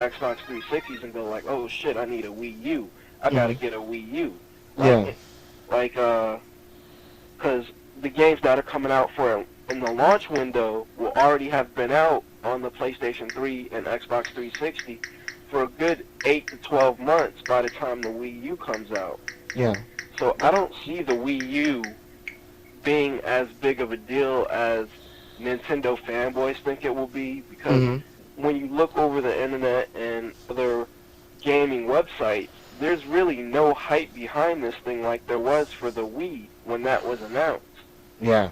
Xbox 360s and go like, oh shit, I need a Wii U. I gotta get a Wii U. Yeah. Like, because the games that are coming out for in the launch window will already have been out on the PlayStation 3 and Xbox 360 for a good 8 to 12 months by the time the Wii U comes out. Yeah. So I don't see the Wii U being as big of a deal as Nintendo fanboys think it will be, because when you look over the internet and other gaming websites, there's really no hype behind this thing like there was for the Wii when that was announced. Yeah.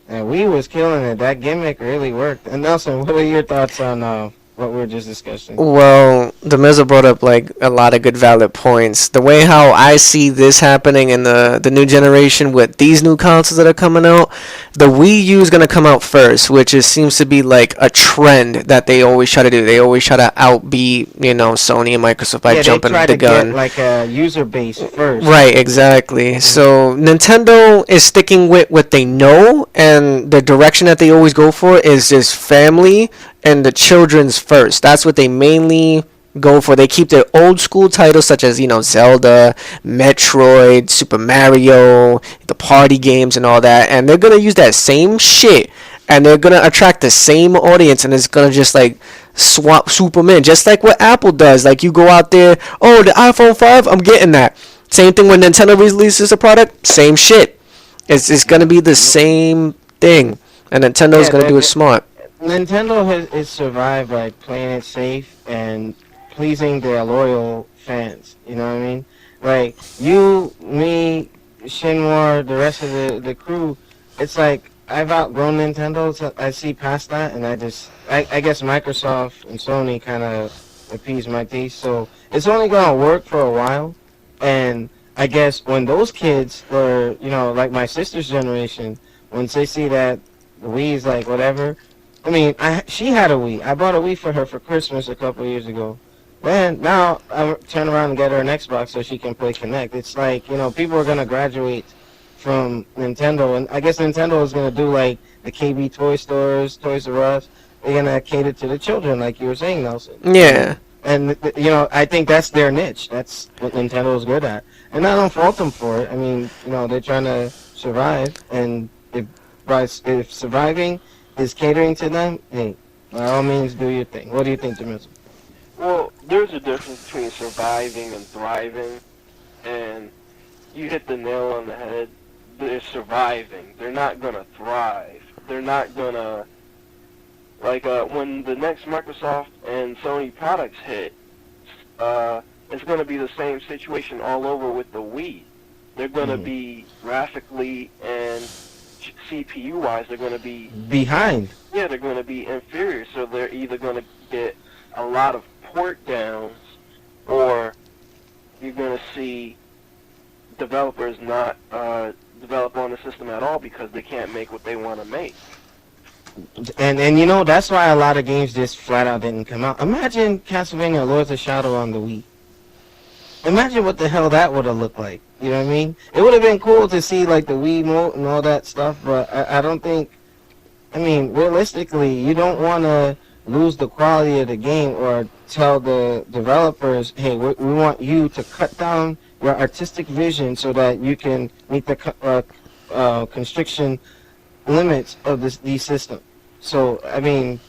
And Wii was killing it. That gimmick really worked. And Nelson, what are your thoughts on what we were just discussing? Well, the Mizzle brought up like a lot of good valid points. The way how I see this happening in the new generation with these new consoles that are coming out, the Wii U is gonna come out first, which seems to be like a trend that they always try to do. They always try to outbeat, Sony and Microsoft by jumping they try the to gun. Get like a user base first. Right, exactly. So Nintendo is sticking with what they know, and the direction that they always go for is just family and the children's first. That's what they mainly go for. They keep their old school titles such as, Zelda, Metroid, Super Mario, the party games and all that, and they're going to use that same shit, and they're going to attract the same audience, and it's going to just like swoop them in, just like what Apple does. Like, you go out there, oh, the iPhone 5, I'm getting that. Same thing when Nintendo releases a product, same shit. It's going to be the same thing, and Nintendo's going to do it smart. Nintendo has survived by playing it safe and pleasing their loyal fans. You know what I mean? Like, you, me, Shinmore, the rest of the crew, it's like, I've outgrown Nintendo, so I see past that, and I guess Microsoft and Sony kind of appease my taste, so it's only going to work for a while, and I guess when those kids, or, like my sister's generation, once they see that the Wii's like whatever, I mean, she had a Wii. I bought a Wii for her for Christmas a couple of years ago. Then, now, I turn around and get her an Xbox so she can play Kinect. It's like, people are going to graduate from Nintendo, and I guess Nintendo is going to do like the KB toy stores, Toys R Us. They're going to cater to the children, like you were saying, Nelson. Yeah. And, I think that's their niche. That's what Nintendo is good at. And I don't fault them for it. I mean, they're trying to survive, and if surviving is catering to them, hey, by all means, do your thing. What do you think, Demis? Well, there's a difference between surviving and thriving, and you hit the nail on the head. They're surviving. They're not going to thrive. They're not going to, like, when the next Microsoft and Sony products hit, it's going to be the same situation all over with the Wii. They're going to be graphically and CPU-wise, they're going to be behind. Yeah, they're going to be inferior. So they're either going to get a lot of port downs, or you're going to see developers not develop on the system at all because they can't make what they want to make. And that's why a lot of games just flat out didn't come out. Imagine Castlevania Lords of Shadow on the Wii. Imagine what the hell that would have looked like. You know what I mean? It would have been cool to see like the Wii Mote and all that stuff, but I don't think. I mean, realistically, you don't want to lose the quality of the game or tell the developers, hey, we want you to cut down your artistic vision so that you can meet the constriction limits of these systems. So I mean,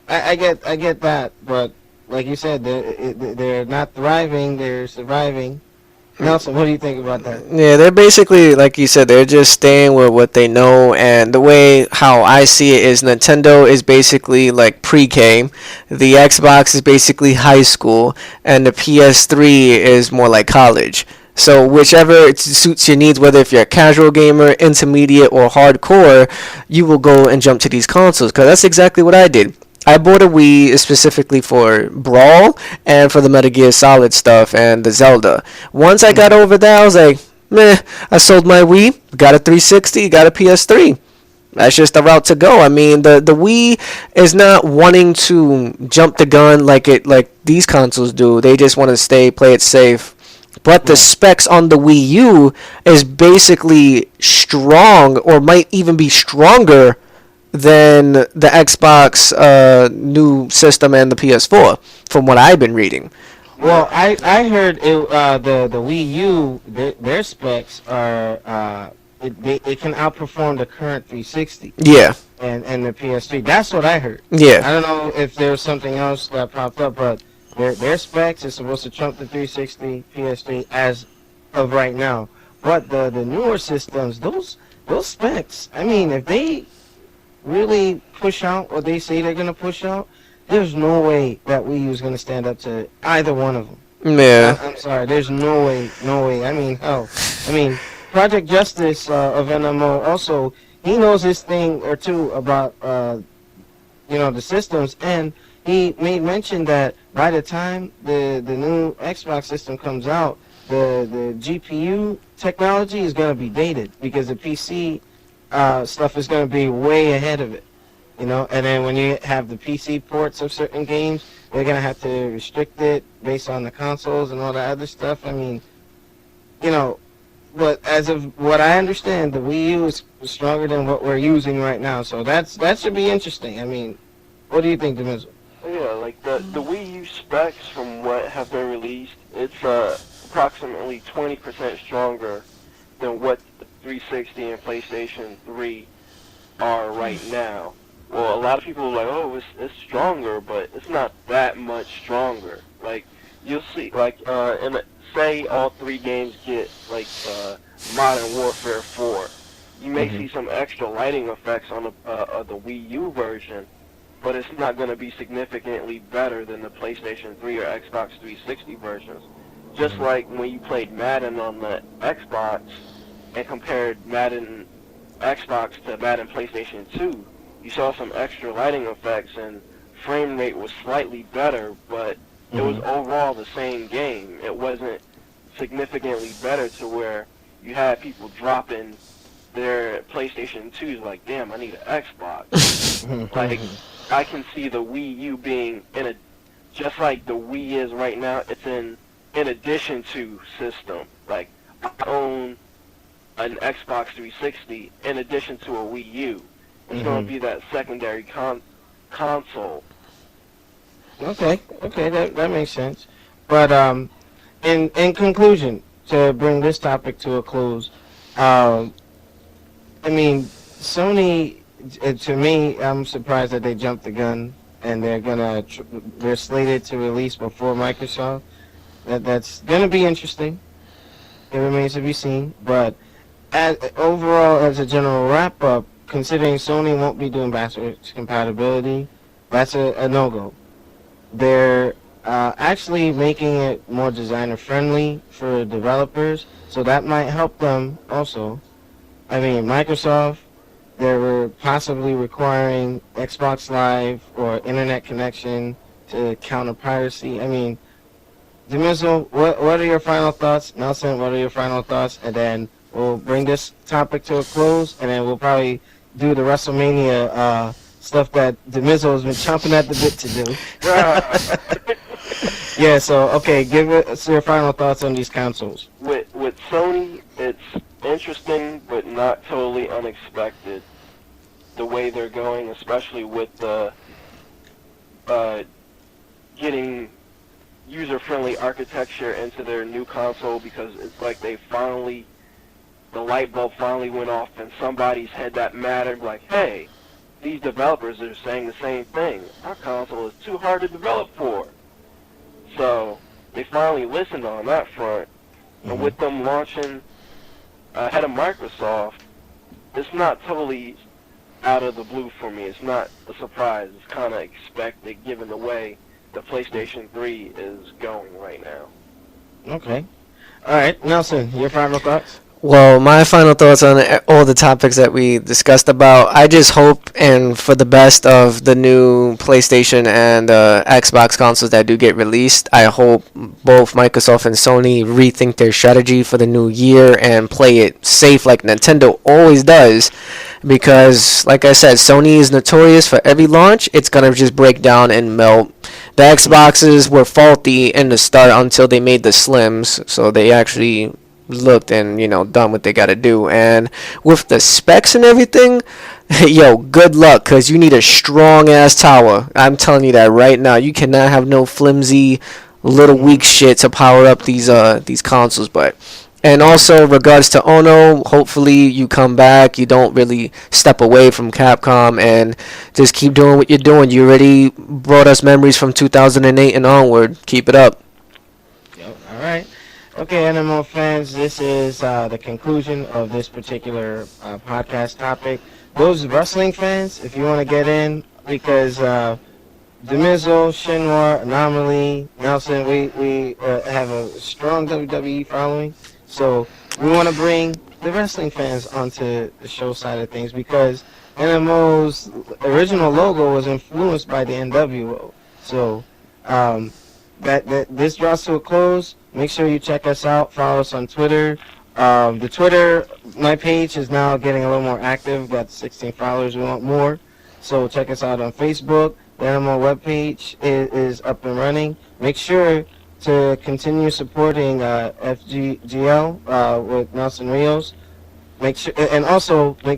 I get that, but like you said, they're not thriving, they're surviving. Nelson, what do you think about that? Yeah, they're basically, like you said, they're just staying with what they know, and the way how I see it is Nintendo is basically like pre-K, the Xbox is basically high school, and the PS3 is more like college. So whichever it suits your needs, whether if you're a casual gamer, intermediate, or hardcore, you will go and jump to these consoles, because that's exactly what I did. I bought a Wii specifically for Brawl and for the Metal Gear Solid stuff and the Zelda. Once I got over that, I was like, meh, I sold my Wii, got a 360, got a PS3. That's just the route to go. I mean, the Wii is not wanting to jump the gun like these consoles do. They just want to play it safe. But the specs on the Wii U is basically strong, or might even be stronger than the Xbox new system and the PS4, from what I've been reading. Well, I heard the Wii U their specs are it can outperform the current 360 Yeah, and the PS3. That's what I heard. yeah. I don't know if there's something else that popped up, but their specs is supposed to trump the 360 PS3 as of right now. But the newer systems, those specs, I mean, if they really push out what they say they're gonna push out, there's no way that Wii U is gonna stand up to either one of them. Yeah. I'm sorry, there's no way, no way. I mean, hell, I mean, Project Justice of nMo also, he knows his thing or two about the systems, and he made mention that by the time the new Xbox system comes out, the GPU technology is gonna be dated because the PC stuff is gonna be way ahead of it. And then when you have the PC ports of certain games, they're gonna have to restrict it based on the consoles and all that other stuff. I mean, but as of what I understand, the Wii U is stronger than what we're using right now. So that should be interesting. I mean, what do you think, Demizel? Yeah, like the Wii U specs from what have been released, it's approximately 20% stronger than what the 360 and PlayStation 3 are right now. Well, a lot of people are like, oh, it's stronger, but it's not that much stronger. Like, you'll see, like, say all three games get, like, Modern Warfare 4. You may see some extra lighting effects on the Wii U version, but it's not going to be significantly better than the PlayStation 3 or Xbox 360 versions. Just like when you played Madden on the Xbox and compared Madden Xbox to Madden PlayStation 2, you saw some extra lighting effects and frame rate was slightly better, but it was overall the same game. It wasn't significantly better to where you had people dropping their PlayStation 2s like, damn, I need an Xbox. Like, I can see the Wii U being just like the Wii is right now, it's in addition to system. Like, I own an Xbox 360 in addition to a Wii U. It's going to be that secondary console. Okay, that makes sense. But in conclusion, to bring this topic to a close, I mean, Sony, to me, I'm surprised that they jumped the gun and they're slated to release before Microsoft. That's gonna be interesting. It remains to be seen. But overall, as a general wrap up, considering Sony won't be doing backwards compatibility, that's a no-go. They're actually making it more designer friendly for developers, so that might help them also. I mean, Microsoft, they were possibly requiring Xbox Live or internet connection to counter piracy. I mean, Demizel, what are your final thoughts? Nelson, what are your final thoughts? And then we'll bring this topic to a close, and then we'll probably do the WrestleMania stuff that Demizel has been chomping at the bit to do. Yeah, so, okay, give us your final thoughts on these consoles. With Sony, it's interesting, but not totally unexpected, the way they're going, especially with the getting user-friendly architecture into their new console, because it's like the light bulb finally went off in somebody's head that mattered, like, hey, these developers are saying the same thing. Our console is too hard to develop for. So they finally listened on that front. And with them launching ahead of Microsoft, it's not totally out of the blue for me. It's not a surprise. It's kind of expected given the way the PlayStation 3 is going right now. Okay. All right, Nelson, your final thoughts? Well, my final thoughts on all the topics that we discussed about. I just hope and for the best of the new PlayStation and Xbox consoles that do get released. I hope both Microsoft and Sony rethink their strategy for the new year and play it safe like Nintendo always does. Because, like I said, Sony is notorious for every launch, it's going to just break down and melt. The Xboxes were faulty in the start until they made the Slims, so they actually looked and done what they got to do. And with the specs and everything, Yo, good luck, cause you need a strong ass tower. I'm telling you that right now. You cannot have no flimsy, little weak shit to power up these consoles. But and also regards to Ono, hopefully you come back. You don't really step away from Capcom and just keep doing what you're doing. You already brought us memories from 2008 and onward. Keep it up. Yep. All right. Okay, NMO fans, this is the conclusion of this particular podcast topic. Those wrestling fans, if you want to get in, because Demizo, Shinwar, Anomaly, Nelson, we have a strong WWE following. So we want to bring the wrestling fans onto the show side of things because NMO's original logo was influenced by the NWO. So um, that this draws to a close. Make sure you check us out. Follow us on Twitter. The Twitter, my page is now getting a little more active. Got 16 followers. We want more. So check us out on Facebook. The NMO webpage is up and running. Make sure to continue supporting FGGL with Nelson Rios. Make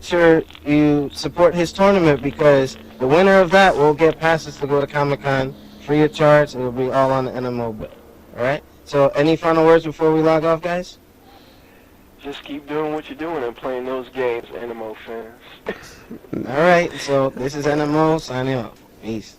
sure you support his tournament because the winner of that will get passes to go to Comic Con free of charge. It'll be all on the NMO bill. All right. So any final words before we log off, guys? Just keep doing what you're doing and playing those games, NMO fans. All right. So this is NMO signing off. Peace.